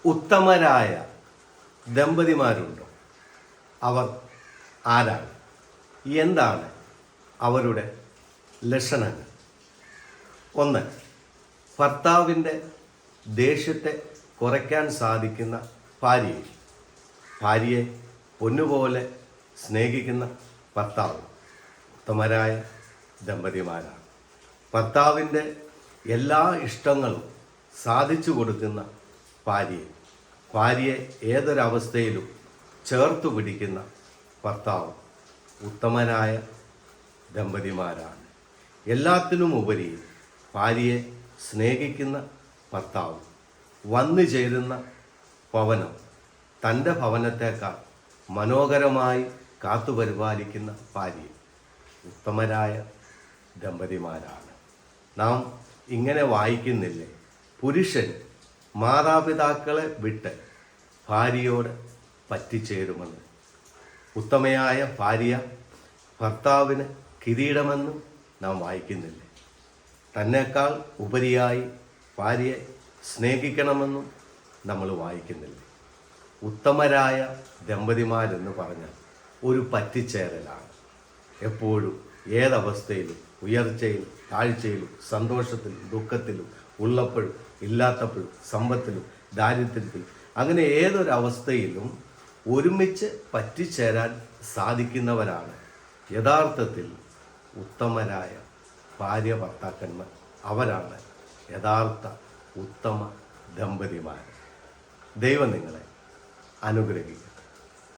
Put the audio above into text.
ഉത്തമരായ ദമ്പതിമാരുണ്ടോ? അവർ ആരാണ്? എന്താണ് അവരുടെ ലക്ഷണങ്ങൾ? 1. ഭർത്താവിൻ്റെ ദേഷ്യത്തെ കുറയ്ക്കാൻ സാധിക്കുന്ന ഭാര്യയെ പൊന്നുപോലെ സ്നേഹിക്കുന്ന ഭർത്താവ് ഉത്തമരായ ദമ്പതിമാരാണ്. ഭർത്താവിൻ്റെ എല്ലാ ഇഷ്ടങ്ങളും സാധിച്ചു കൊടുക്കുന്ന ഭാര്യയെ ഏതൊരവസ്ഥയിലും ചേർത്തു പിടിക്കുന്ന ഭർത്താവ് ഉത്തമനായ ദമ്പതിമാരാണ്. എല്ലാത്തിനും ഉപരി ഭാര്യയെ സ്നേഹിക്കുന്ന ഭർത്താവ് വന്നു ചേരുന്ന ഭവനം തൻ്റെ ഭവനത്തേക്കാൾ മനോഹരമായി കാത്തുപരിപാലിക്കുന്ന ഭാര്യ ഉത്തമരായ ദമ്പതിമാരാണ്. നാം ഇങ്ങനെ വായിക്കുന്നില്ലേ? പുരുഷൻ മാതാപിതാക്കളെ വിട്ട് ഭാര്യയോട് പറ്റിച്ചേരുമെന്ന്. ഉത്തമയായ ഭാര്യ ഭർത്താവിന് കിരീടമെന്നും നാം വായിക്കുന്നില്ലേ? തന്നെക്കാൾ ഉപരിയായി ഭാര്യയെ സ്നേഹിക്കണമെന്നും നമ്മൾ വായിക്കുന്നില്ലേ? ഉത്തമരായ ദമ്പതിമാരെന്ന് പറഞ്ഞാൽ ഒരു പറ്റിച്ചേരലാണ്. എപ്പോഴും ഏതവസ്ഥയിലും, ഉയർച്ചയിലും താഴ്ചയിലും, സന്തോഷത്തിലും ദുഃഖത്തിലും, ഉള്ളപ്പോഴും ഇല്ലാത്തപ്പോഴും, സമ്പത്തിലും ദാരിദ്ര്യത്തിലും, അങ്ങനെ ഏതൊരവസ്ഥയിലും ഒരുമിച്ച് പറ്റിച്ചേരാൻ സാധിക്കുന്നവരാണ് യഥാർത്ഥത്തിൽ ഉത്തമരായ ഭാര്യ ഭർത്താക്കന്മാർ. അവരാണ് യഥാർത്ഥ ഉത്തമ ദമ്പതിമാർ. ദൈവം നിങ്ങളെ അനുഗ്രഹിക്കും.